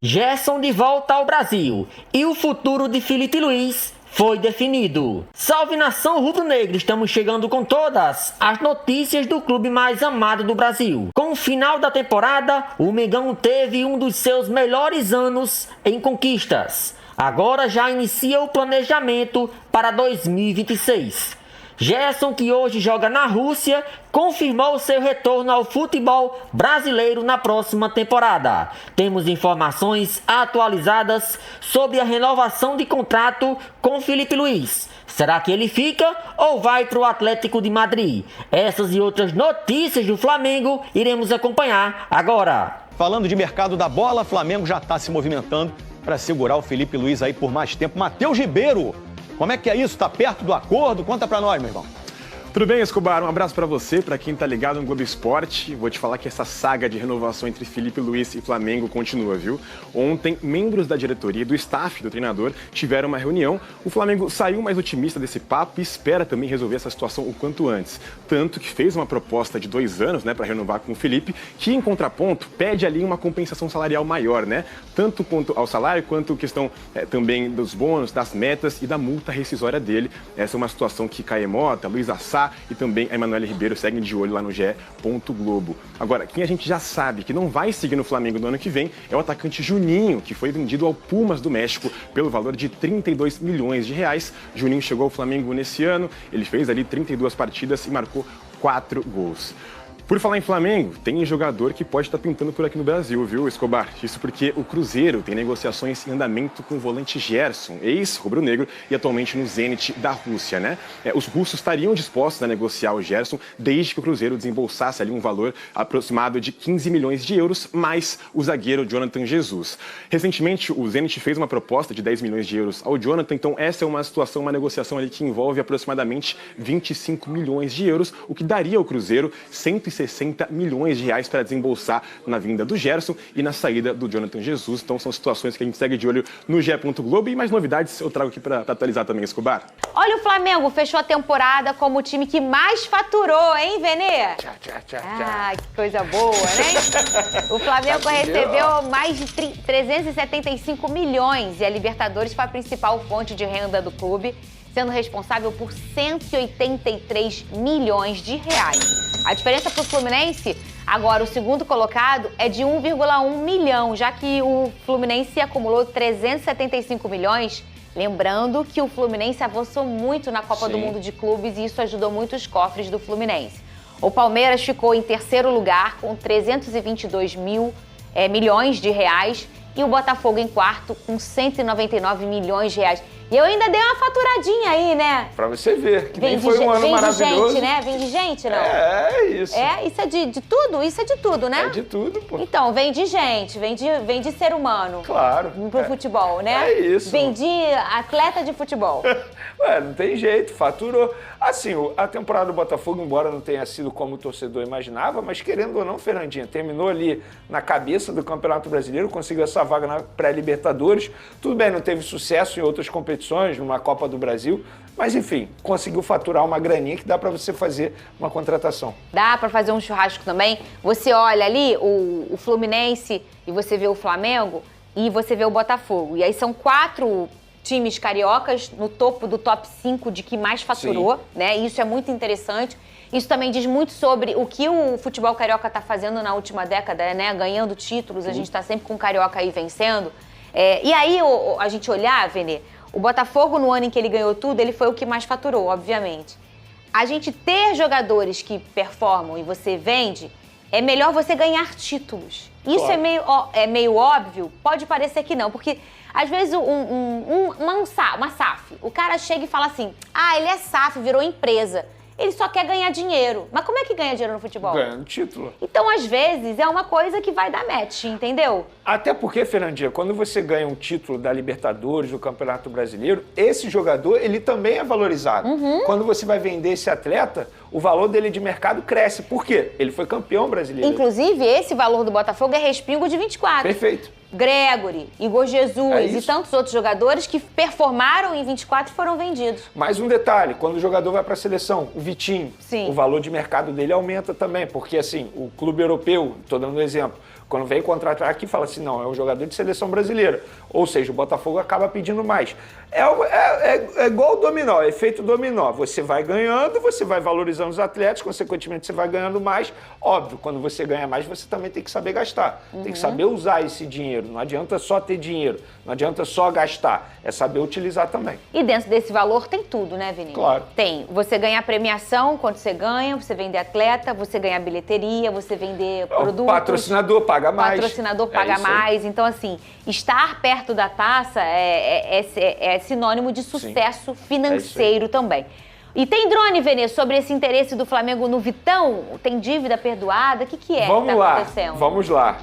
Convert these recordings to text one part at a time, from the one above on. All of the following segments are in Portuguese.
Gerson de volta ao Brasil e o futuro de Filipe Luís foi definido. Salve nação rubro-negra, estamos chegando com todas as notícias do clube mais amado do Brasil. Com o final da temporada, o Mengão teve um dos seus melhores anos em conquistas. Agora já inicia o planejamento para 2026. Gerson, que hoje joga na Rússia, confirmou seu retorno ao futebol brasileiro na próxima temporada. Temos informações atualizadas sobre a renovação de contrato com Filipe Luís. Será que ele fica ou vai para o Atlético de Madrid? Essas e outras notícias do Flamengo iremos acompanhar agora. Falando de mercado da bola, Flamengo já está se movimentando para segurar o Filipe Luís aí por mais tempo. Matheus Ribeiro, como é que é isso? Está perto do acordo? Conta pra nós, meu irmão. Tudo bem, Escobar? Um abraço pra você, pra quem tá ligado no Globo Esporte. Vou te falar que essa saga de renovação entre Filipe Luís e Flamengo continua, viu? Ontem, membros da diretoria e do staff do treinador tiveram uma reunião. O Flamengo saiu mais otimista desse papo e espera também resolver essa situação o quanto antes. Tanto que fez uma proposta de 2 anos, né, pra renovar com o Filipe, que em contraponto pede ali uma compensação salarial maior, né? Tanto quanto ao salário, quanto questão também dos bônus, das metas e da multa rescisória dele. Essa é uma situação que Caê Mota, Luiz Assá e também a Emanuele Ribeiro seguem de olho lá no GE. Globo. Agora, quem a gente já sabe que não vai seguir no Flamengo no ano que vem é o atacante Juninho, que foi vendido ao Pumas do México pelo valor de 32 milhões de reais. Juninho chegou ao Flamengo nesse ano, ele fez ali 32 partidas e marcou 4 gols. Por falar em Flamengo, tem jogador que pode estar pintando por aqui no Brasil, viu, Escobar? Isso porque o Cruzeiro tem negociações em andamento com o volante Gerson, ex-rubro-negro e atualmente no Zenit da Rússia, né? Os russos estariam dispostos a negociar o Gerson desde que o Cruzeiro desembolsasse ali um valor aproximado de 15 milhões de euros, mais o zagueiro Jonathan Jesus. Recentemente, o Zenit fez uma proposta de 10 milhões de euros ao Jonathan, então essa é uma situação, uma negociação ali que envolve aproximadamente 25 milhões de euros, o que daria ao Cruzeiro 160 milhões de reais para desembolsar na vinda do Gerson e na saída do Jonathan Jesus. Então são situações que a gente segue de olho no GE. Globo e mais novidades eu trago aqui para atualizar também, Escobar. Olha, o Flamengo fechou a temporada como o time que mais faturou, hein, Venê? Que coisa boa, né? O Flamengo recebeu mais de 375 milhões e a Libertadores foi a principal fonte de renda do clube, sendo responsável por 183 milhões de reais. A diferença para o Fluminense, agora o segundo colocado, é de 1,1 milhão, já que o Fluminense acumulou 375 milhões. Lembrando que o Fluminense avançou muito na Copa do Mundo de Clubes e isso ajudou muito os cofres do Fluminense. O Palmeiras ficou em terceiro lugar com 322 milhões de reais e o Botafogo em quarto com 199 milhões de reais. E eu ainda dei uma faturadinha aí, né? Pra você ver, que nem foi um ano maravilhoso. Vem de gente, né? Vem de gente, não? É isso. Isso é de tudo? Isso é de tudo, né? É de tudo, pô. Então, vem de gente, vem de ser humano. Claro. Pro futebol, né? É isso. Vem de atleta de futebol. Ué, não tem jeito, faturou. Assim, a temporada do Botafogo, embora não tenha sido como o torcedor imaginava, mas querendo ou não, Fernandinha, terminou ali na cabeça do Campeonato Brasileiro, conseguiu essa vaga na pré-Libertadores. Tudo bem, não teve sucesso em outras competições, numa Copa do Brasil, mas enfim, conseguiu faturar uma graninha que dá para você fazer uma contratação. Dá para fazer um churrasco também. Você olha ali o Fluminense e você vê o Flamengo e você vê o Botafogo. E aí são 4 times cariocas no topo do top 5 de que mais faturou, né? Isso é muito interessante. Isso também diz muito sobre o que o futebol carioca está fazendo na última década, né? Ganhando títulos, a gente está sempre com o carioca aí vencendo. E aí a gente olhar, Venê, o Botafogo no ano em que ele ganhou tudo, ele foi o que mais faturou, obviamente. A gente ter jogadores que performam e você vende, é melhor você ganhar títulos. Isso é meio óbvio? Pode parecer que não, porque às vezes uma SAF, o cara chega e fala assim, ele é SAF, virou empresa. Ele só quer ganhar dinheiro. Mas como é que ganha dinheiro no futebol? Ganhando título. Então, às vezes, é uma coisa que vai dar match, entendeu? Até porque, Fernandinha, quando você ganha um título da Libertadores, do Campeonato Brasileiro, esse jogador, ele também é valorizado. Quando você vai vender esse atleta, o valor dele de mercado cresce. Por quê? Ele foi campeão brasileiro. Inclusive, esse valor do Botafogo é respingo de 24. Perfeito. Gregory, Igor Jesus e tantos outros jogadores que performaram em 24 e foram vendidos. Mais um detalhe, quando o jogador vai para a seleção, o Vitinho, Sim. o valor de mercado dele aumenta também, porque assim, o clube europeu, estou dando um exemplo, quando vem contratar aqui, fala assim, não, é um jogador de seleção brasileira. Ou seja, o Botafogo acaba pedindo mais. É igual o dominó, é efeito dominó. Você vai ganhando, você vai valorizando os atletas, consequentemente você vai ganhando mais. Óbvio, quando você ganha mais, você também tem que saber gastar. Tem que saber usar esse dinheiro. Não adianta só ter dinheiro, não adianta só gastar. É saber utilizar também. E dentro desse valor tem tudo, né, Vinícius? Claro. Tem. Você ganha premiação quando você ganha, você vender atleta, você ganha bilheteria, você vender produtos. O patrocinador paga mais. Patrocinador paga mais. Então, assim, estar perto da taça é sinônimo de sucesso financeiro também. E tem drone, Venê, sobre esse interesse do Flamengo no Vitão? Tem dívida perdoada? O que é que tá acontecendo? Vamos lá.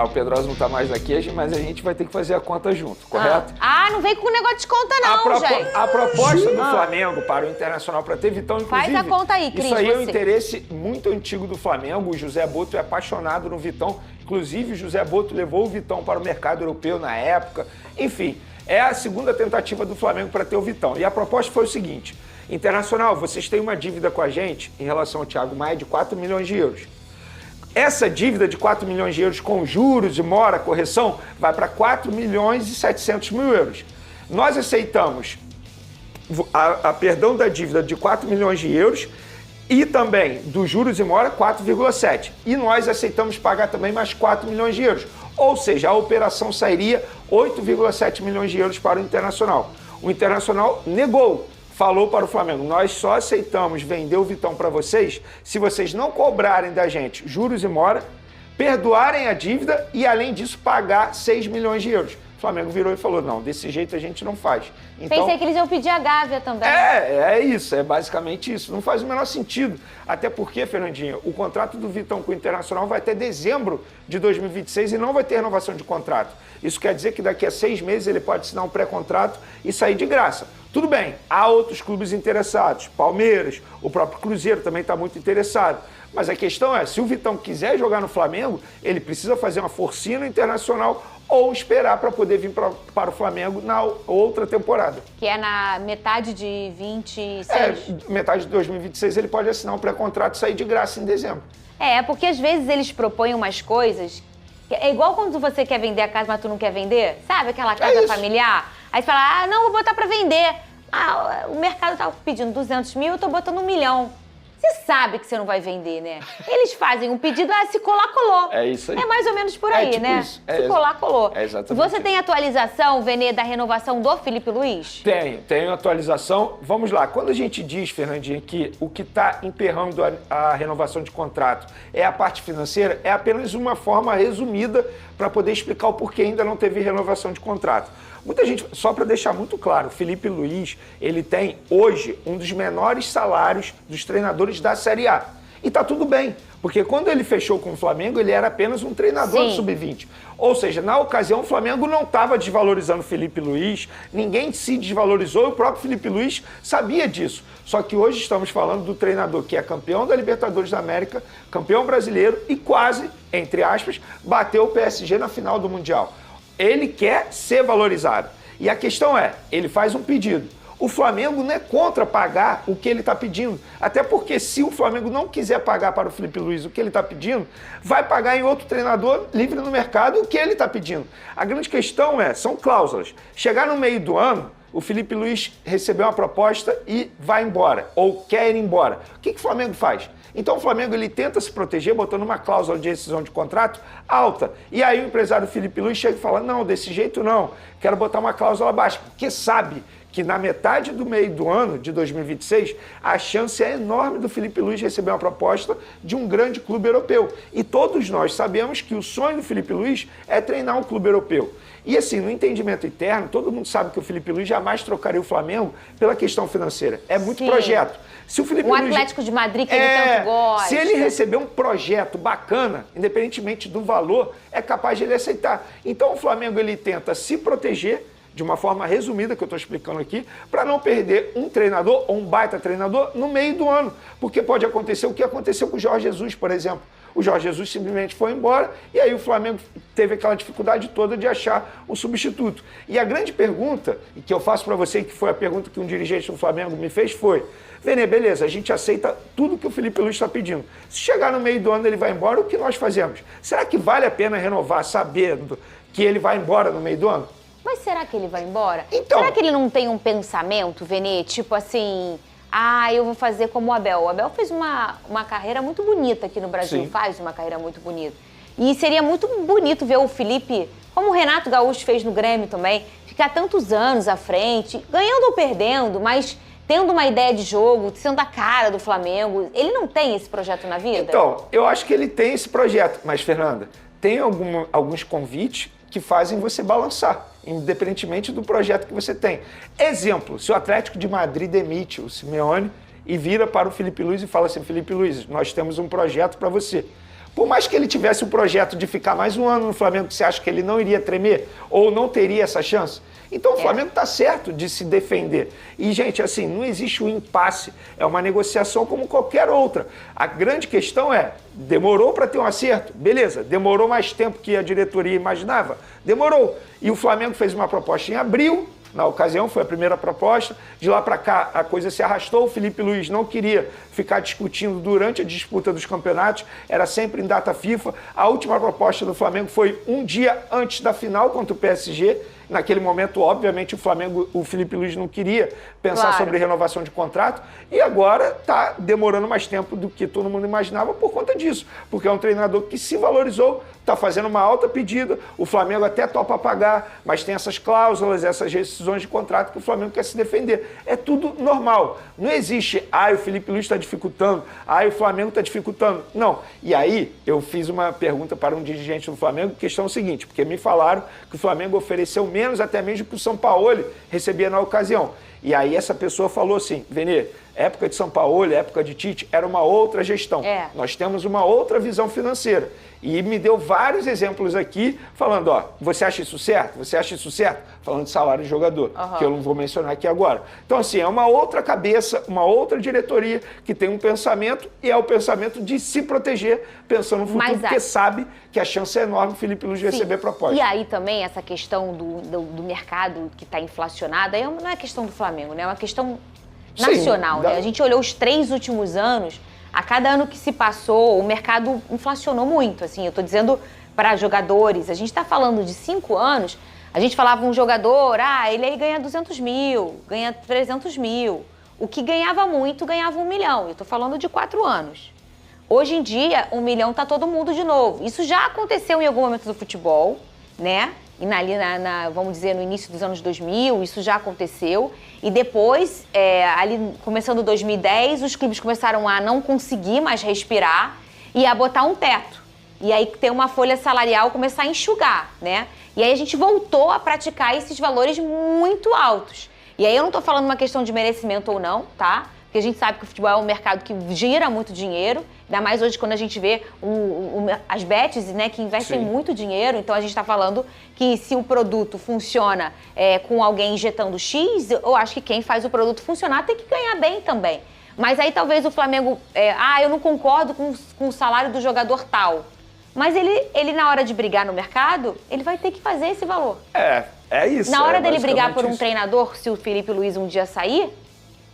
O Pedrosa não tá mais aqui, mas a gente vai ter que fazer a conta junto, correto? Não vem com negócio de conta não, gente. A proposta do Flamengo para o Internacional, para ter Vitão, inclusive... Faz a conta aí, Cris. Isso aí é um interesse muito antigo do Flamengo. O José Boto é apaixonado no Vitão. Inclusive, o José Boto levou o Vitão para o mercado europeu na época. Enfim, é a segunda tentativa do Flamengo para ter o Vitão. E a proposta foi o seguinte: Internacional, vocês têm uma dívida com a gente em relação ao Thiago Maia de 4 milhões de euros. Essa dívida de 4 milhões de euros com juros e mora, correção, vai para 4 milhões e 700 mil euros. Nós aceitamos a perdão da dívida de 4 milhões de euros e também dos juros e mora 4,7. E nós aceitamos pagar também mais 4 milhões de euros. Ou seja, a operação sairia 8,7 milhões de euros para o Internacional. O Internacional negou. Falou para o Flamengo, nós só aceitamos vender o Vitão para vocês se vocês não cobrarem da gente juros e mora, perdoarem a dívida e, além disso, pagar 6 milhões de euros. O Flamengo virou e falou, não, desse jeito a gente não faz. Então, pensei que eles iam pedir a Gávea também. É isso, é basicamente isso. Não faz o menor sentido. Até porque, Fernandinho, o contrato do Vitão com o Internacional vai até dezembro de 2026 e não vai ter renovação de contrato. Isso quer dizer que daqui a 6 meses ele pode assinar um pré-contrato e sair de graça. Tudo bem, há outros clubes interessados, Palmeiras, o próprio Cruzeiro também está muito interessado. Mas a questão é, se o Vitão quiser jogar no Flamengo, ele precisa fazer uma forcinha no Internacional ou esperar para poder vir para o Flamengo na outra temporada. Que é na metade de 26? Metade de 2026 ele pode assinar um pré-contrato e sair de graça em dezembro. Porque às vezes eles propõem umas coisas... É igual quando você quer vender a casa, mas tu não quer vender. Sabe aquela casa familiar? Aí você fala, não, vou botar pra vender. O mercado tá pedindo 200 mil, eu tô botando 1 milhão. Você sabe que você não vai vender, né? Eles fazem um pedido, se colar, colou. É isso aí. É mais ou menos por aí, tipo né? Isso. Se colar, colou. É exatamente Você tem atualização, Venê, da renovação do Felipe Luiz? Tenho atualização. Vamos lá. Quando a gente diz, Fernandinha, que o que está emperrando a renovação de contrato é a parte financeira, é apenas uma forma resumida para poder explicar o porquê ainda não teve renovação de contrato. Muita gente, só para deixar muito claro, o Felipe Luiz, ele tem hoje um dos menores salários dos treinadores da Série A. E tá tudo bem, porque quando ele fechou com o Flamengo, ele era apenas um treinador de sub-20. Ou seja, na ocasião, o Flamengo não estava desvalorizando o Felipe Luiz, ninguém se desvalorizou e o próprio Felipe Luiz sabia disso. Só que hoje estamos falando do treinador que é campeão da Libertadores da América, campeão brasileiro e quase, entre aspas, bateu o PSG na final do Mundial. Ele quer ser valorizado. E a questão é, ele faz um pedido. O Flamengo não é contra pagar o que ele está pedindo. Até porque se o Flamengo não quiser pagar para o Felipe Luiz o que ele está pedindo, vai pagar em outro treinador livre no mercado o que ele está pedindo. A grande questão são cláusulas. Chegar no meio do ano, o Felipe Luiz recebeu uma proposta e vai embora, ou quer ir embora. O que o Flamengo faz? Então o Flamengo ele tenta se proteger botando uma cláusula de rescisão de contrato alta. E aí o empresário Felipe Luiz chega e fala, não, desse jeito não, quero botar uma cláusula baixa, porque sabe que na metade do meio do ano de 2026, a chance é enorme do Felipe Luiz receber uma proposta de um grande clube europeu. E todos nós sabemos que o sonho do Felipe Luiz é treinar um clube europeu. E assim, no entendimento interno, todo mundo sabe que o Felipe Luiz jamais trocaria o Flamengo pela questão financeira. É muito projeto. Se o Felipe Luiz, Atlético de Madrid que ele tanto gosta. Se ele receber um projeto bacana, independentemente do valor, é capaz de ele aceitar. Então o Flamengo ele tenta se proteger de uma forma resumida que eu estou explicando aqui, para não perder um treinador ou um baita treinador no meio do ano. Porque pode acontecer o que aconteceu com o Jorge Jesus, por exemplo. O Jorge Jesus simplesmente foi embora e aí o Flamengo teve aquela dificuldade toda de achar um substituto. E a grande pergunta, que eu faço para você, que foi a pergunta que um dirigente do Flamengo me fez, foi: Vene, beleza, a gente aceita tudo que o Felipe Luiz está pedindo. Se chegar no meio do ano ele vai embora, o que nós fazemos? Será que vale a pena renovar sabendo que ele vai embora no meio do ano? Mas será que ele vai embora? Então, será que ele não tem um pensamento, Vene, tipo assim... eu vou fazer como o Abel. O Abel fez uma carreira muito bonita aqui no Brasil. Sim. Faz uma carreira muito bonita. E seria muito bonito ver o Felipe, como o Renato Gaúcho fez no Grêmio também, ficar tantos anos à frente, ganhando ou perdendo, mas tendo uma ideia de jogo, sendo a cara do Flamengo. Ele não tem esse projeto na vida? Então, eu acho que ele tem esse projeto. Mas, Fernanda, tem alguns convites que fazem você balançar, independentemente do projeto que você tem. Exemplo, se o Atlético de Madrid demite o Simeone e vira para o Felipe Luiz e fala assim: Felipe Luiz, nós temos um projeto para você. Por mais que ele tivesse o projeto de ficar mais um ano no Flamengo, você acha que ele não iria tremer ou não teria essa chance? Então o Flamengo está certo de se defender. E, gente, assim, não existe um impasse. É uma negociação como qualquer outra. A grande questão é, demorou para ter um acerto? Beleza. Demorou mais tempo que a diretoria imaginava? Demorou. E o Flamengo fez uma proposta em abril. Na ocasião, foi a primeira proposta. De lá para cá, a coisa se arrastou. O Felipe Luiz não queria ficar discutindo durante a disputa dos campeonatos. Era sempre em data FIFA. A última proposta do Flamengo foi um dia antes da final contra o PSG. Naquele momento, obviamente, o Felipe Luiz não queria pensar sobre renovação de contrato. E agora está demorando mais tempo do que todo mundo imaginava por conta disso. Porque é um treinador que se valorizou, está fazendo uma alta pedida. O Flamengo até topa pagar, mas tem essas cláusulas, essas rescisões de contrato que o Flamengo quer se defender. É tudo normal. Não existe, o Felipe Luiz está dificultando, o Flamengo está dificultando. Não. E aí, eu fiz uma pergunta para um dirigente do Flamengo, questão seguinte, porque me falaram que o Flamengo ofereceu menos até mesmo que o Sampaoli recebia na ocasião. E aí essa pessoa falou assim: Vene, época de Sampaoli, época de Tite, era uma outra gestão. Nós temos uma outra visão financeira. E me deu vários exemplos aqui, falando, você acha isso certo? Você acha isso certo? Falando de salário de jogador, que eu não vou mencionar aqui agora. Então, assim, é uma outra cabeça, uma outra diretoria que tem um pensamento, e é o pensamento de se proteger, pensando no futuro, porque sabe que a chance é enorme o Felipe Luiz receber proposta. E aí também essa questão do mercado que está inflacionado, aí não é questão do Flamengo, né? É uma questão nacional, né? A gente olhou os 3 últimos anos, a cada ano que se passou, o mercado inflacionou muito, assim, eu tô dizendo para jogadores, a gente tá falando de 5 anos, a gente falava um jogador, ele aí ganha 200 mil, ganha 300 mil, o que ganhava muito, ganhava 1 milhão, eu tô falando de 4 anos. Hoje em dia, 1 milhão tá todo mundo de novo, isso já aconteceu em algum momento do futebol, né? E vamos dizer, no início dos anos 2000, isso já aconteceu. E depois, ali começando 2010, os clubes começaram a não conseguir mais respirar e a botar um teto. E aí ter uma folha salarial começar a enxugar, né? E aí a gente voltou a praticar esses valores muito altos. E aí eu não tô falando uma questão de merecimento ou não, tá? Porque a gente sabe que o futebol é um mercado que gira muito dinheiro, ainda mais hoje quando a gente vê as bets, né, que investem muito dinheiro. Então a gente está falando que se o produto funciona com alguém injetando X, eu acho que quem faz o produto funcionar tem que ganhar bem também. Mas aí talvez o Flamengo, eu não concordo com o salário do jogador tal. Mas ele na hora de brigar no mercado, ele vai ter que fazer esse valor. É isso. Na hora dele brigar por um treinador, se o Felipe Luiz um dia sair,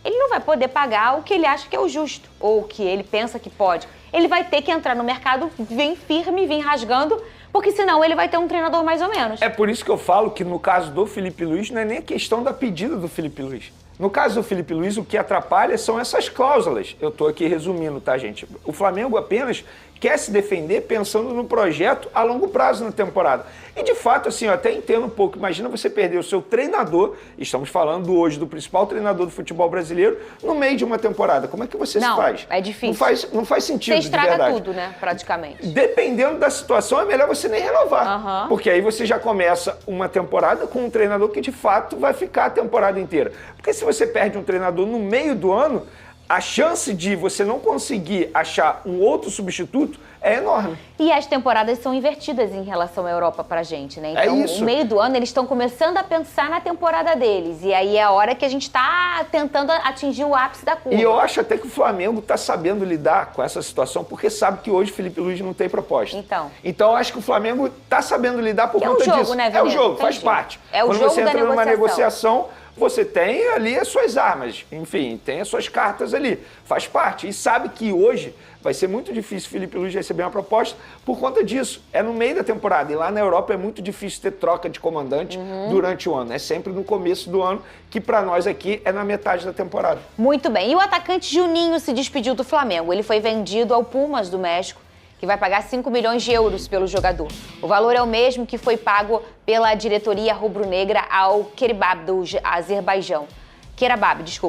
ele não vai poder pagar o que ele acha que é o justo, ou o que ele pensa que pode. Ele vai ter que entrar no mercado, vir firme, vir rasgando, porque senão ele vai ter um treinador mais ou menos. É por isso que eu falo que no caso do Felipe Luiz não é nem a questão da pedida do Felipe Luiz. No caso do Felipe Luiz, o que atrapalha são essas cláusulas. Eu estou aqui resumindo, tá, gente? O Flamengo apenas quer se defender pensando no projeto a longo prazo na temporada. E, de fato, assim, eu até entendo um pouco. Imagina você perder o seu treinador, estamos falando hoje do principal treinador do futebol brasileiro, no meio de uma temporada. Como é que você se faz? É difícil. Não faz sentido, você estraga de verdade. tudo, né? Praticamente. Dependendo da situação, é melhor você nem renovar. Porque aí você já começa uma temporada com um treinador que, de fato, vai ficar a temporada inteira. Porque se você perde um treinador no meio do ano, a chance de você não conseguir achar um outro substituto é enorme. E as temporadas são invertidas em relação à Europa pra gente, né? Então, isso. no meio do ano, eles estão começando a pensar na temporada deles. E aí é a hora que a gente tá tentando atingir o ápice da curva. E eu acho até que o Flamengo tá sabendo lidar com essa situação, porque sabe que hoje o Felipe Luiz não tem proposta. Então eu acho que o Flamengo tá sabendo lidar por conta disso. É o jogo, né, É o jogo, faz parte. É o Quando jogo você da entra numa negociação. negociação, você tem ali as suas armas, enfim, tem as suas cartas ali, faz parte. E sabe que hoje vai ser muito difícil o Felipe Luiz receber uma proposta por conta disso. É no meio da temporada e lá na Europa é muito difícil ter troca de comandante durante o ano. É sempre no começo do ano, que para nós aqui é na metade da temporada. Muito bem. E o atacante Juninho se despediu do Flamengo. Ele foi vendido ao Pumas do México, que vai pagar 5 milhões de euros pelo jogador. O valor é o mesmo que foi pago pela diretoria rubro-negra ao Querabab do Azerbaijão.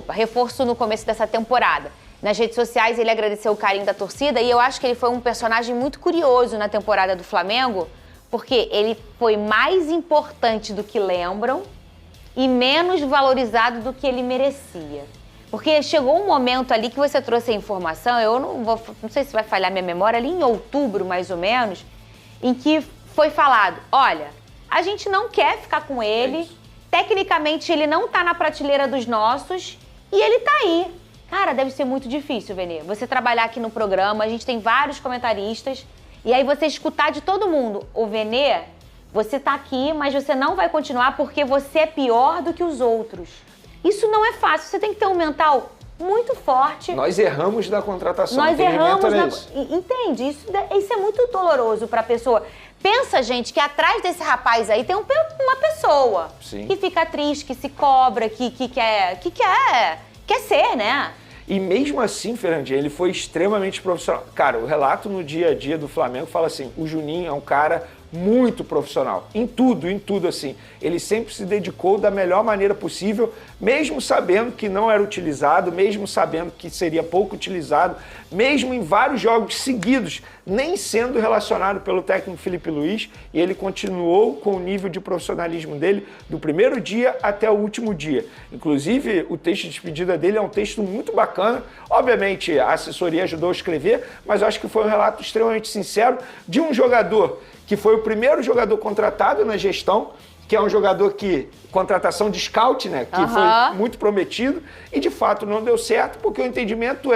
Reforço no começo dessa temporada. Nas redes sociais ele agradeceu o carinho da torcida e eu acho que ele foi um personagem muito curioso na temporada do Flamengo, porque ele foi mais importante do que lembram e menos valorizado do que ele merecia. Porque chegou um momento ali que você trouxe a informação, eu não sei se vai falhar minha memória, ali em outubro, mais ou menos, em que foi falado, olha, a gente não quer ficar com ele, tecnicamente ele não tá na prateleira dos nossos e ele tá aí. Cara, deve ser muito difícil, Vene, você trabalhar aqui no programa, a gente tem vários comentaristas, e aí você escutar de todo mundo, ô Vene, você tá aqui, mas você não vai continuar porque você é pior do que os outros. Isso não é fácil, você tem que ter um mental muito forte. Nós erramos na contratação. Nós erramos Entende? Isso é muito doloroso pra pessoa. Pensa, gente, que atrás desse rapaz aí tem uma pessoa que fica triste, que se cobra, que quer ser, né? E mesmo assim, Fernandinha, ele foi extremamente profissional. Cara, o relato no dia a dia do Flamengo fala assim, o Juninho é um cara muito profissional, em tudo assim. Ele sempre se dedicou da melhor maneira possível, mesmo sabendo que não era utilizado, mesmo sabendo que seria pouco utilizado, mesmo em vários jogos seguidos, nem sendo relacionado pelo técnico Felipe Luiz, e ele continuou com o nível de profissionalismo dele do primeiro dia até o último dia. Inclusive, o texto de despedida dele é um texto muito bacana. Obviamente, a assessoria ajudou a escrever, mas eu acho que foi um relato extremamente sincero de um jogador que foi o primeiro jogador contratado na gestão, que é um jogador que, contratação de scout, né, que foi muito prometido, e de fato não deu certo, porque o entendimento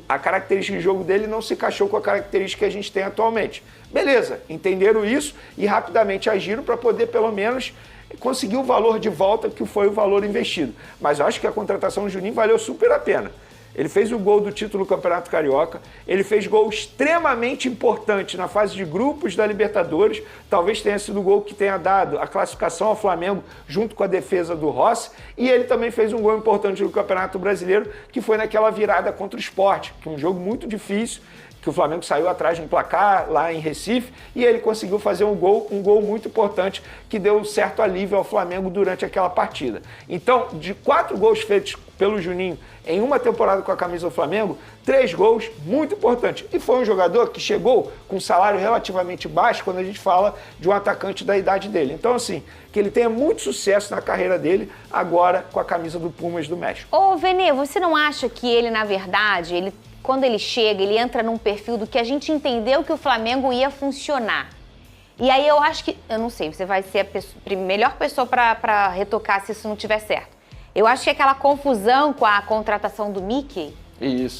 a característica de jogo dele não se encaixou com a característica que a gente tem atualmente. Beleza, entenderam isso e rapidamente agiram para poder, pelo menos, conseguir o valor de volta, que foi o valor investido. Mas eu acho que a contratação do Juninho valeu super a pena. Ele fez o gol do título do Campeonato Carioca, ele fez gol extremamente importante na fase de grupos da Libertadores, talvez tenha sido o gol que tenha dado a classificação ao Flamengo junto com a defesa do Rossi, e ele também fez um gol importante no Campeonato Brasileiro, que foi naquela virada contra o Sport, que é um jogo muito difícil, que o Flamengo saiu atrás de um placar lá em Recife, e ele conseguiu fazer um gol muito importante, que deu um certo alívio ao Flamengo durante aquela partida. Então, de 4 gols feitos pelo Juninho em uma temporada com a camisa do Flamengo, 3 gols muito importantes. E foi um jogador que chegou com um salário relativamente baixo quando a gente fala de um atacante da idade dele. Então, assim, que ele tenha muito sucesso na carreira dele agora com a camisa do Pumas do México. Ô, Vene, você não acha que ele, na verdade, quando ele chega, ele entra num perfil do que a gente entendeu que o Flamengo ia funcionar? E aí eu acho que, eu não sei, você vai ser a melhor pessoa para retocar se isso não tiver certo. Eu acho que aquela confusão com a contratação do Mickey,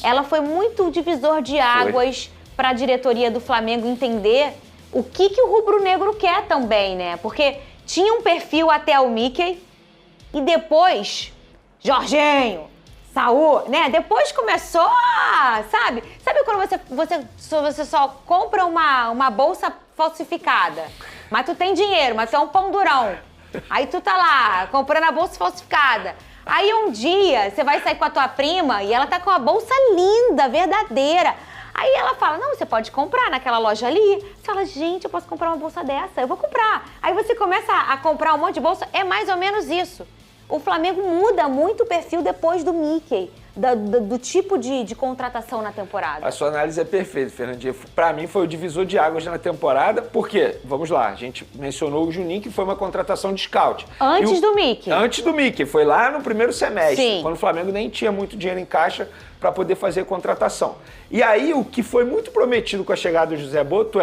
ela foi muito divisor de águas para a diretoria do Flamengo entender o que o rubro-negro quer também, né? Porque tinha um perfil até o Mickey e depois, Jorginho, Saúl, né? Depois começou, sabe quando você só compra uma bolsa falsificada, mas tu tem dinheiro, mas tu é um pão durão. Aí tu tá lá, comprando a bolsa falsificada. Aí um dia, você vai sair com a tua prima e ela tá com a bolsa linda, verdadeira. Aí ela fala, não, você pode comprar naquela loja ali. Você fala, gente, eu posso comprar uma bolsa dessa, eu vou comprar. Aí você começa a comprar um monte de bolsa, é mais ou menos isso. o Flamengo muda muito o perfil depois do Mickey, do tipo de contratação na temporada. A sua análise é perfeita, Fernandinha. Pra mim foi o divisor de águas na temporada, porque, vamos lá, a gente mencionou o Juninho, que foi uma contratação de scout. Antes do Mickey. Antes do Mickey, foi lá no primeiro semestre, Sim. quando o Flamengo nem tinha muito dinheiro em caixa para poder fazer a contratação. E aí, o que foi muito prometido com a chegada do José Boto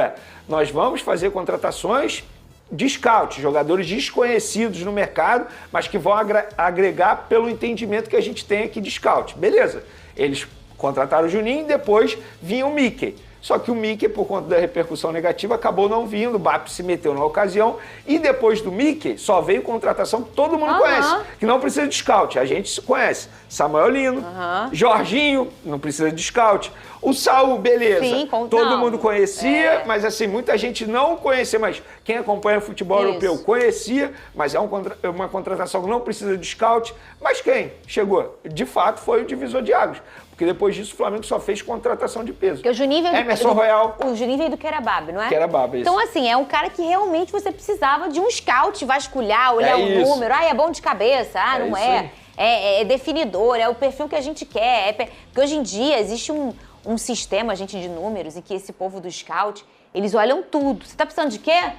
nós vamos fazer contratações de scout, jogadores desconhecidos no mercado, mas que vão agregar pelo entendimento que a gente tem aqui de scout. Beleza, eles contrataram o Juninho e depois vinha o Mickey. Só que o Mickey, por conta da repercussão negativa, acabou não vindo, o BAP se meteu na ocasião e depois do Mickey só veio contratação que todo mundo conhece, que não precisa de scout, a gente conhece. Samuel Lino, Jorginho, não precisa de scout. O Saul, beleza, Sim, todo mundo conhecia, mas assim, muita gente não conhecia, mas quem acompanha o futebol europeu conhecia, mas é uma contratação que não precisa de scout. Mas quem chegou? De fato, foi o divisor de águas. Porque depois disso o Flamengo só fez contratação de peso. Porque o Juninho veio Emerson Royal. O Juninho veio do Querabab, não é? Querabab, isso. Então, assim, é um cara que realmente você precisava de um scout, vasculhar, olhar o número. É bom de cabeça. Não é. É definidor, é o perfil que a gente quer. Porque hoje em dia existe um sistema, gente, de números, em que esse povo do scout, eles olham tudo. Você tá precisando de quê?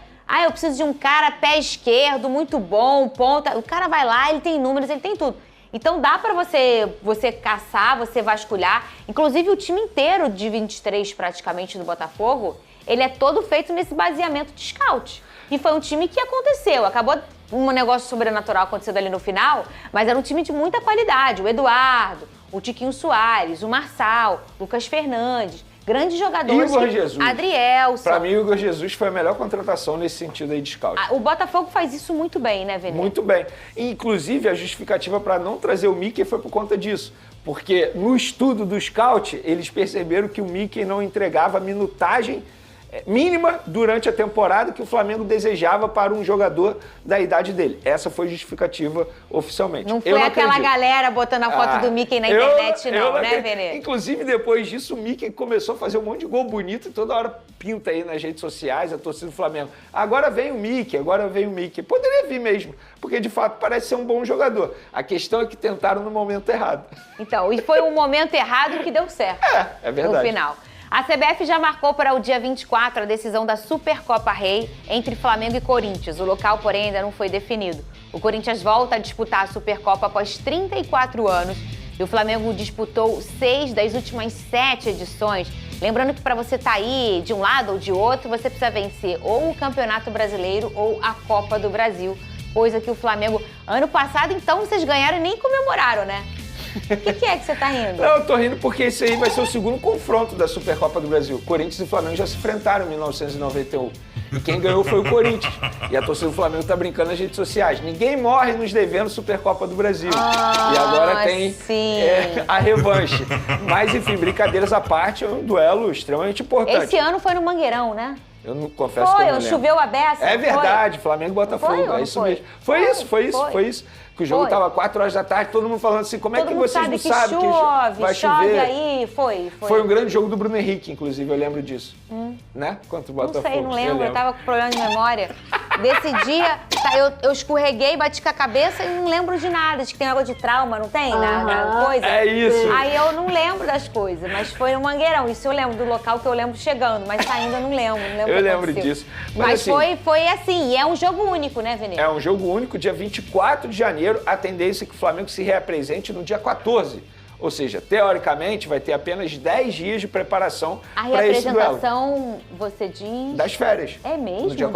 Eu preciso de um cara pé esquerdo, muito bom, ponta. O cara vai lá, ele tem números, ele tem tudo. Então dá pra você caçar, você vasculhar. Inclusive o time inteiro de 23 praticamente do Botafogo, ele é todo feito nesse baseamento de scout. E foi um time que aconteceu. Acabou um negócio sobrenatural acontecendo ali no final, mas era um time de muita qualidade. O Eduardo, o Tiquinho Soares, o Marçal, Lucas Fernandes. Grandes jogadores. Igor Jesus. Adrielson. Pra mim, o Igor Jesus foi a melhor contratação nesse sentido aí de scout. O Botafogo faz isso muito bem, né, Venê? Muito bem. E, inclusive, a justificativa para não trazer o Mickey foi por conta disso. Porque no estudo do scout, eles perceberam que o Mickey não entregava minutagem mínima durante a temporada que o Flamengo desejava para um jogador da idade dele. Essa foi justificativa oficialmente. Não foi aquela galera botando a foto do Mickey na internet, não, né, Venê? Inclusive, depois disso, o Mickey começou a fazer um monte de gol bonito e toda hora pinta aí nas redes sociais a torcida do Flamengo. Agora vem o Mickey, agora vem o Mickey. Poderia vir mesmo, porque de fato parece ser um bom jogador. A questão é que tentaram no momento errado. Então, e foi um momento errado que deu certo. É verdade. No final. A CBF já marcou para o dia 24 a decisão da Supercopa Rei entre Flamengo e Corinthians. O local, porém, ainda não foi definido. O Corinthians volta a disputar a Supercopa após 34 anos e o Flamengo disputou 6 das últimas 7 edições. Lembrando que para você estar aí de um lado ou de outro, você precisa vencer ou o Campeonato Brasileiro ou a Copa do Brasil. Coisa que o Flamengo, ano passado, então, vocês ganharam e nem comemoraram, né? O que é que você tá rindo? Não, eu tô rindo porque esse aí vai ser o segundo confronto da Supercopa do Brasil. Corinthians e Flamengo já se enfrentaram em 1991. E quem ganhou foi o Corinthians. E a torcida do Flamengo tá brincando nas redes sociais. Ninguém morre nos devendo Supercopa do Brasil. E agora tem a revanche. Mas, enfim, brincadeiras à parte, é um duelo extremamente importante. Esse ano foi no Mangueirão, né? Eu não confesso que eu não lembro. Choveu a beça. É verdade, Flamengo e Botafogo, é isso mesmo. Foi isso. Que o jogo tava 4 horas da tarde, todo mundo falando assim, como é que vocês não sabem que vai chover? Chove aí, foi. Foi um grande jogo do Bruno Henrique, inclusive, eu lembro disso. Né? Contra o Botafogo. Não lembro, eu tava com problema de memória. Desse dia, eu escorreguei, bati com a cabeça e não lembro de nada. Acho que tem água de trauma, não tem? Na coisa? É isso. Aí eu não lembro das coisas, mas foi no Mangueirão. Isso eu lembro do local que eu lembro chegando, mas saindo eu não lembro. Eu lembro disso. Mas assim, foi assim, e é um jogo único, né, Venê? É um jogo único, dia 24 de janeiro, a tendência é que o Flamengo se reapresente no dia 14. Ou seja, teoricamente, vai ter apenas 10 dias de preparação para esse duelo. A representação, você diz? Das férias. É mesmo? No dia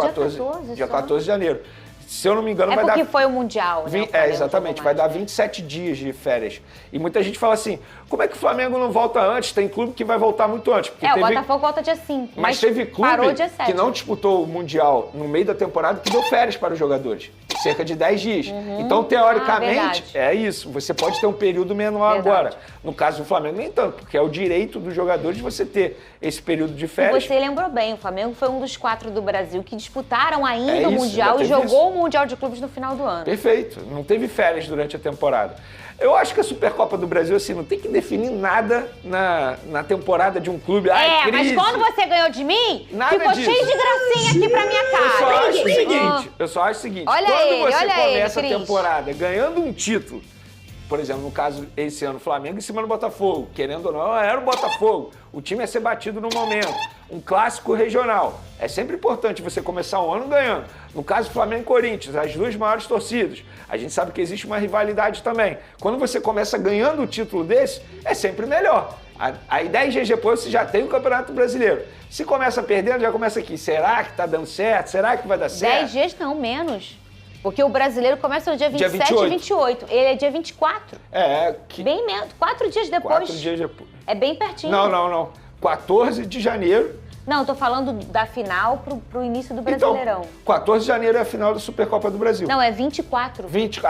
14 de janeiro. Se eu não me engano, vai dar... É porque foi o Mundial, né? Exatamente. Vai dar 27 dias de férias. E muita gente fala assim, como é que o Flamengo não volta antes? Tem clube que vai voltar muito antes. Porque o Botafogo volta dia 5. Mas teve clube que não disputou o Mundial no meio da temporada que deu férias para os jogadores. Cerca de 10 dias. Então, teoricamente, é isso. Você pode ter um período menor agora. No caso do Flamengo, nem tanto, porque é o direito dos jogadores de você ter esse período de férias. Você lembrou bem, o Flamengo foi um dos 4 do Brasil que disputaram ainda o Mundial e jogou o Mundial de Clubes no final do ano. Perfeito. Não teve férias durante a temporada. Eu acho que a Supercopa do Brasil, assim, não tem que definir nada na temporada de um clube. Mas quando você ganhou de mim, ficou cheio de gracinha aqui pra minha cara. Eu só acho o seguinte, o seguinte, Olha quando ele, você olha começa ele, a Cris. temporada ganhando um título, por exemplo, no caso, esse ano, o Flamengo em cima do Botafogo, querendo ou não, era o Botafogo, o time ia ser batido no momento, um clássico regional. É sempre importante você começar um ano ganhando. No caso, Flamengo e Corinthians, as duas maiores torcidas. A gente sabe que existe uma rivalidade também. Quando você começa ganhando um título desse, é sempre melhor. Aí 10 dias depois você já tem o Campeonato Brasileiro. Se começa perdendo, já começa aqui. Será que tá dando certo? Será que vai dar certo? 10 dias não, menos. Porque o brasileiro começa no dia 27 Dia 28. e 28. Ele é dia 24. Bem menos. 4 dias depois. 4 dias depois. É bem pertinho. Não. 14 de janeiro. Não, eu tô falando da final pro início do Brasileirão. Então, 14 de janeiro é a final da Supercopa do Brasil. Não, é 24.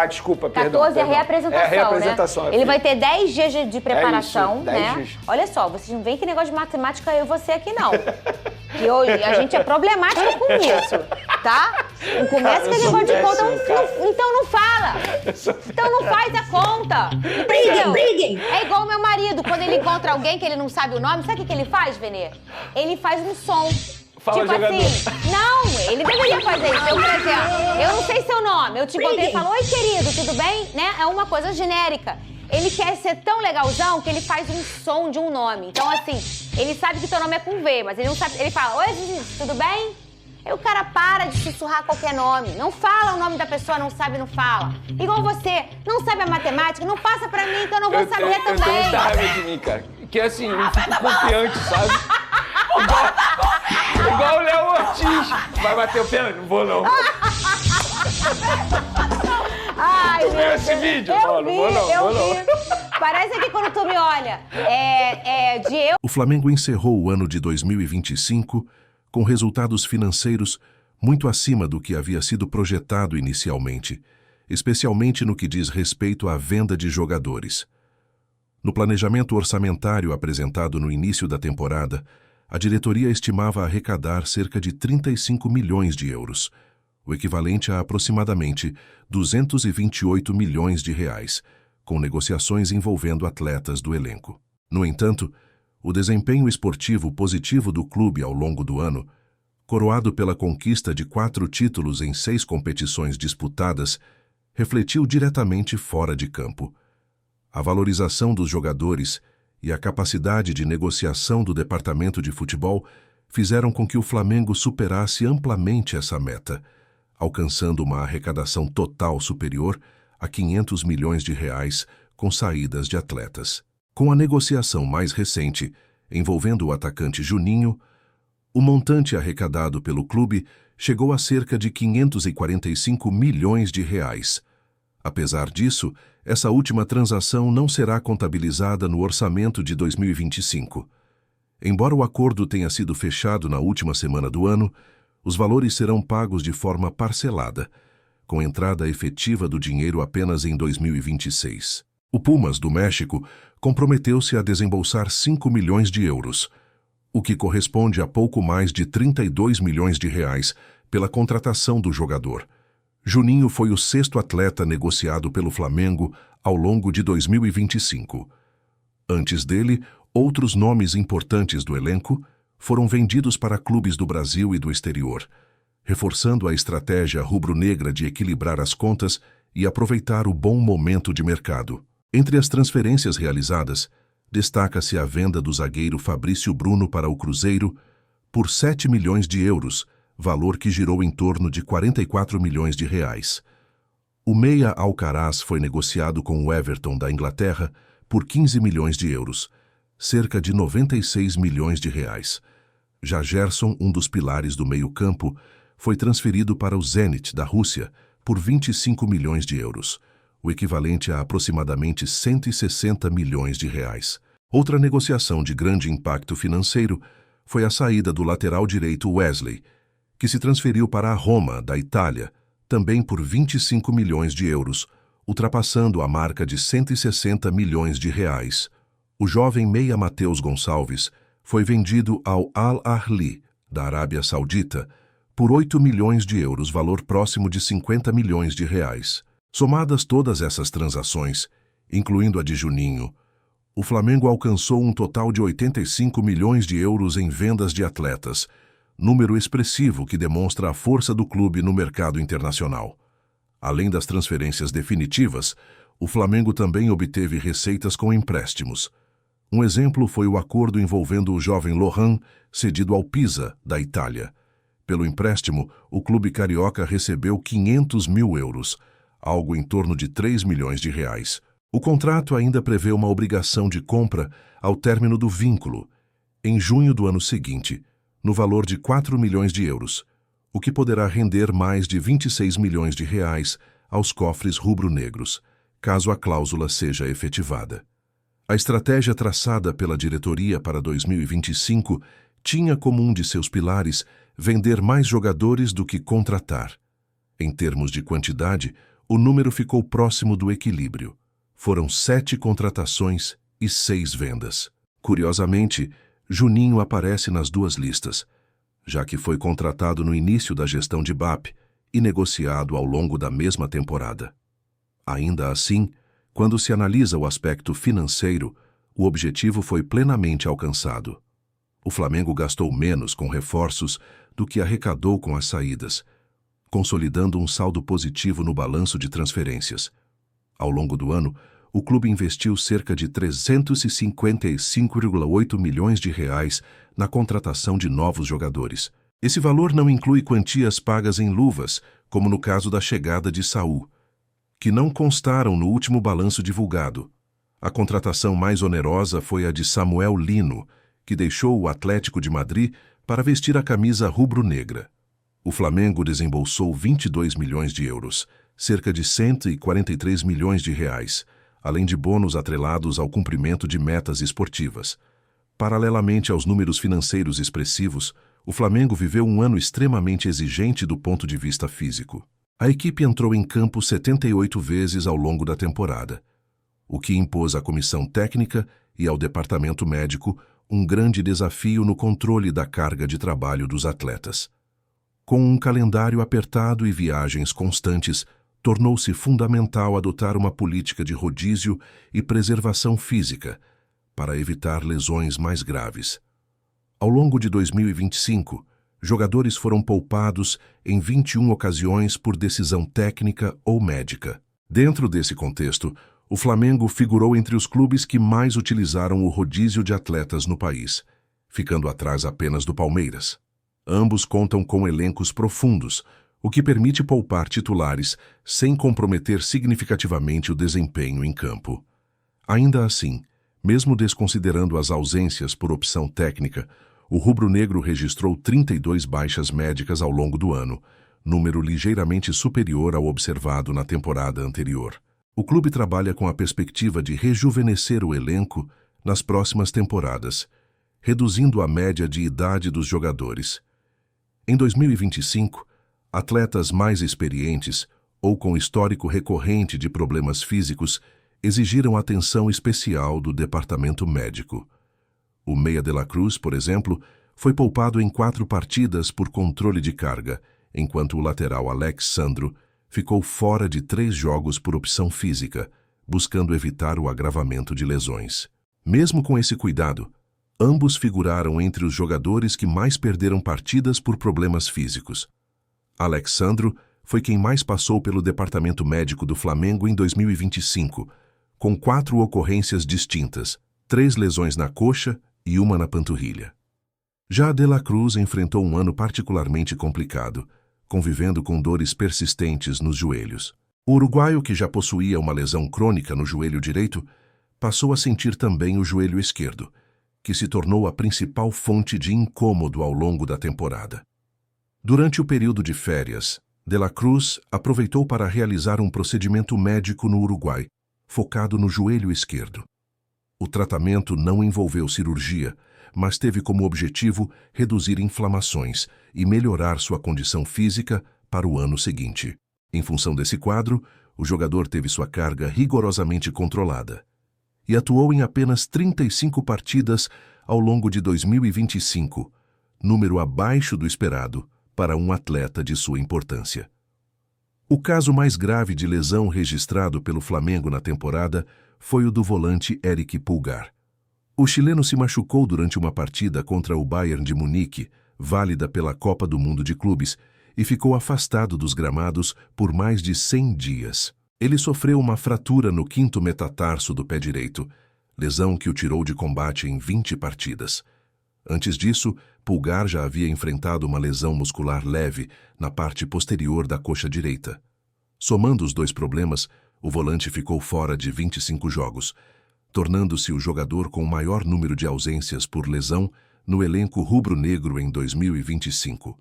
Desculpa, perdão. 14 é a reapresentação, É a reapresentação. né? Ele vai ter 10 dias de preparação, isso, 10 né? dias. Olha só, vocês não veem que negócio de matemática eu e você aqui, não. Que hoje a gente é problemática com isso, tá? Não começa com negócio de conta, então não fala. Então não faz a conta. Briguem! É igual o meu marido, quando ele encontra alguém que ele não sabe o nome, sabe o que ele faz, Venê? Ele faz um som. Fala, tipo jogador. assim, não, ele deveria fazer isso. Eu, por exemplo, eu não sei seu nome. Eu te encontrei e falo, oi, querido, tudo bem? Né? É uma coisa genérica. Ele quer ser tão legalzão que ele faz um som de um nome. Então, assim, ele sabe que teu nome é com V, mas ele não sabe. Ele fala, oi, Zizi, tudo bem? Aí o cara para de sussurrar qualquer nome. Não fala o nome da pessoa, não sabe, não fala. Igual você, não sabe a matemática, não passa pra mim que eu não vou saber Eu tenho também. muita raiva de mim, cara. Que assim, eu não fico confiante, sabe? Igual o Léo Ortiz. Vai bater o pênalti? Não vou, não. Ai, Tu viu esse vídeo? Eu Não vou, não. eu vi. Parece que quando tu me olha, de eu... O Flamengo encerrou o ano de 2025 com resultados financeiros muito acima do que havia sido projetado inicialmente, especialmente no que diz respeito à venda de jogadores. No planejamento orçamentário apresentado no início da temporada, a diretoria estimava arrecadar cerca de 35 milhões de euros, o equivalente a aproximadamente 228 milhões de reais, com negociações envolvendo atletas do elenco. No entanto, o desempenho esportivo positivo do clube ao longo do ano, coroado pela conquista de 4 títulos em 6 competições disputadas, refletiu diretamente fora de campo. A valorização dos jogadores e a capacidade de negociação do departamento de futebol fizeram com que o Flamengo superasse amplamente essa meta, alcançando uma arrecadação total superior a 500 milhões de reais com saídas de atletas. Com a negociação mais recente, envolvendo o atacante Juninho, o montante arrecadado pelo clube chegou a cerca de 545 milhões de reais. Apesar disso, essa última transação não será contabilizada no orçamento de 2025. Embora o acordo tenha sido fechado na última semana do ano, os valores serão pagos de forma parcelada, com entrada efetiva do dinheiro apenas em 2026. O Pumas, do México, comprometeu-se a desembolsar 5 milhões de euros, o que corresponde a pouco mais de 32 milhões de reais pela contratação do jogador. Juninho foi o 6º atleta negociado pelo Flamengo ao longo de 2025. Antes dele, outros nomes importantes do elenco foram vendidos para clubes do Brasil e do exterior, reforçando a estratégia rubro-negra de equilibrar as contas e aproveitar o bom momento de mercado. Entre as transferências realizadas, destaca-se a venda do zagueiro Fabrício Bruno para o Cruzeiro por 7 milhões de euros, valor que girou em torno de 44 milhões de reais. O meia Alcaraz foi negociado com o Everton da Inglaterra por 15 milhões de euros, cerca de 96 milhões de reais. Já Gerson, um dos pilares do meio-campo, foi transferido para o Zenit da Rússia por 25 milhões de euros, o equivalente a aproximadamente 160 milhões de reais. Outra negociação de grande impacto financeiro foi a saída do lateral direito Wesley, que se transferiu para a Roma, da Itália, também por 25 milhões de euros, ultrapassando a marca de 160 milhões de reais. O jovem meia Matheus Gonçalves foi vendido ao Al-Ahly, da Arábia Saudita, por 8 milhões de euros, valor próximo de 50 milhões de reais. Somadas todas essas transações, incluindo a de Juninho, o Flamengo alcançou um total de 85 milhões de euros em vendas de atletas, número expressivo que demonstra a força do clube no mercado internacional. Além das transferências definitivas, o Flamengo também obteve receitas com empréstimos. Um exemplo foi o acordo envolvendo o jovem Lohan, cedido ao Pisa, da Itália. Pelo empréstimo, o clube carioca recebeu 500 mil euros, algo em torno de 3 milhões de reais. O contrato ainda prevê uma obrigação de compra ao término do vínculo, em junho do ano seguinte, no valor de 4 milhões de euros, o que poderá render mais de 26 milhões de reais aos cofres rubro-negros, caso a cláusula seja efetivada. A estratégia traçada pela diretoria para 2025 tinha como um de seus pilares vender mais jogadores do que contratar. Em termos de quantidade, o número ficou próximo do equilíbrio. Foram 7 contratações e 6 vendas. Curiosamente, Juninho aparece nas duas listas, já que foi contratado no início da gestão de BAP e negociado ao longo da mesma temporada. Ainda assim, quando se analisa o aspecto financeiro, o objetivo foi plenamente alcançado. O Flamengo gastou menos com reforços do que arrecadou com as saídas, consolidando um saldo positivo no balanço de transferências. Ao longo do ano, o clube investiu cerca de 355,8 milhões de reais na contratação de novos jogadores. Esse valor não inclui quantias pagas em luvas, como no caso da chegada de Saúl, que não constaram no último balanço divulgado. A contratação mais onerosa foi a de Samuel Lino, que deixou o Atlético de Madrid para vestir a camisa rubro-negra. O Flamengo desembolsou 22 milhões de euros, cerca de 143 milhões de reais, além de bônus atrelados ao cumprimento de metas esportivas. Paralelamente aos números financeiros expressivos, o Flamengo viveu um ano extremamente exigente do ponto de vista físico. A equipe entrou em campo 78 vezes ao longo da temporada, o que impôs à comissão técnica e ao departamento médico um grande desafio no controle da carga de trabalho dos atletas. Com um calendário apertado e viagens constantes, tornou-se fundamental adotar uma política de rodízio e preservação física para evitar lesões mais graves. Ao longo de 2025, jogadores foram poupados em 21 ocasiões por decisão técnica ou médica. Dentro desse contexto, o Flamengo figurou entre os clubes que mais utilizaram o rodízio de atletas no país, ficando atrás apenas do Palmeiras. Ambos contam com elencos profundos, o que permite poupar titulares sem comprometer significativamente o desempenho em campo. Ainda assim, mesmo desconsiderando as ausências por opção técnica, o rubro-negro registrou 32 baixas médicas ao longo do ano, número ligeiramente superior ao observado na temporada anterior. O clube trabalha com a perspectiva de rejuvenescer o elenco nas próximas temporadas, reduzindo a média de idade dos jogadores. Em 2025, atletas mais experientes ou com histórico recorrente de problemas físicos exigiram atenção especial do departamento médico. O meia de la Cruz, por exemplo, foi poupado em 4 partidas por controle de carga, enquanto o lateral Alex Sandro ficou fora de 3 jogos por opção física, buscando evitar o agravamento de lesões. Mesmo com esse cuidado, ambos figuraram entre os jogadores que mais perderam partidas por problemas físicos. Alex Sandro foi quem mais passou pelo departamento médico do Flamengo em 2025, com 4 ocorrências distintas, 3 lesões na coxa e 1 na panturrilha. Já De la Cruz enfrentou um ano particularmente complicado, convivendo com dores persistentes nos joelhos. O uruguaio, que já possuía uma lesão crônica no joelho direito, passou a sentir também o joelho esquerdo, que se tornou a principal fonte de incômodo ao longo da temporada. Durante o período de férias, De la Cruz aproveitou para realizar um procedimento médico no Uruguai, focado no joelho esquerdo. O tratamento não envolveu cirurgia, mas teve como objetivo reduzir inflamações e melhorar sua condição física para o ano seguinte. Em função desse quadro, o jogador teve sua carga rigorosamente controlada e atuou em apenas 35 partidas ao longo de 2025, número abaixo do esperado para um atleta de sua importância. O caso mais grave de lesão registrado pelo Flamengo na temporada foi o do volante Eric Pulgar. O chileno se machucou durante uma partida contra o Bayern de Munique, válida pela Copa do Mundo de Clubes, e ficou afastado dos gramados por mais de 100 dias. Ele sofreu uma fratura no 5º metatarso do pé direito, lesão que o tirou de combate em 20 partidas. Antes disso, Pulgar já havia enfrentado uma lesão muscular leve na parte posterior da coxa direita. Somando os dois problemas, o volante ficou fora de 25 jogos, tornando-se o jogador com o maior número de ausências por lesão no elenco rubro-negro em 2025.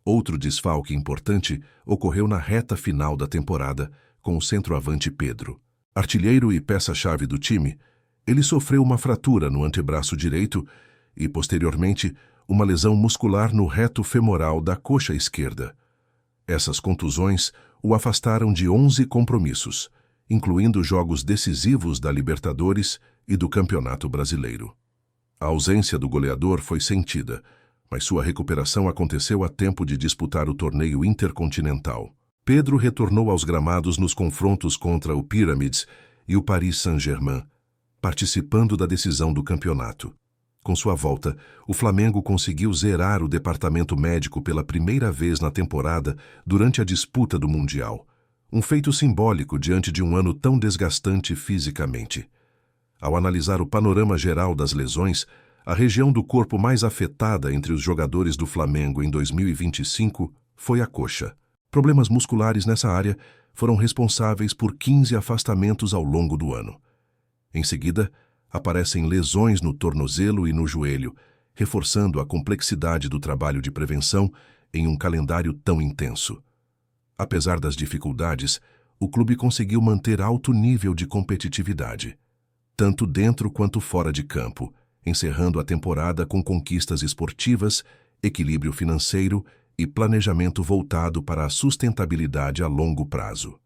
Outro desfalque importante ocorreu na reta final da temporada com o centroavante Pedro. Artilheiro e peça-chave do time, ele sofreu uma fratura no antebraço direito e, posteriormente, uma lesão muscular no reto femoral da coxa esquerda. Essas contusões o afastaram de 11 compromissos, incluindo jogos decisivos da Libertadores e do Campeonato Brasileiro. A ausência do goleador foi sentida, mas sua recuperação aconteceu a tempo de disputar o torneio intercontinental. Pedro retornou aos gramados nos confrontos contra o Pyramids e o Paris Saint-Germain, participando da decisão do campeonato. Com sua volta, o Flamengo conseguiu zerar o departamento médico pela primeira vez na temporada durante a disputa do Mundial, um feito simbólico diante de um ano tão desgastante fisicamente. Ao analisar o panorama geral das lesões, a região do corpo mais afetada entre os jogadores do Flamengo em 2025 foi a coxa. Problemas musculares nessa área foram responsáveis por 15 afastamentos ao longo do ano. Em seguida, aparecem lesões no tornozelo e no joelho, reforçando a complexidade do trabalho de prevenção em um calendário tão intenso. Apesar das dificuldades, o clube conseguiu manter alto nível de competitividade, tanto dentro quanto fora de campo, encerrando a temporada com conquistas esportivas, equilíbrio financeiro e planejamento voltado para a sustentabilidade a longo prazo.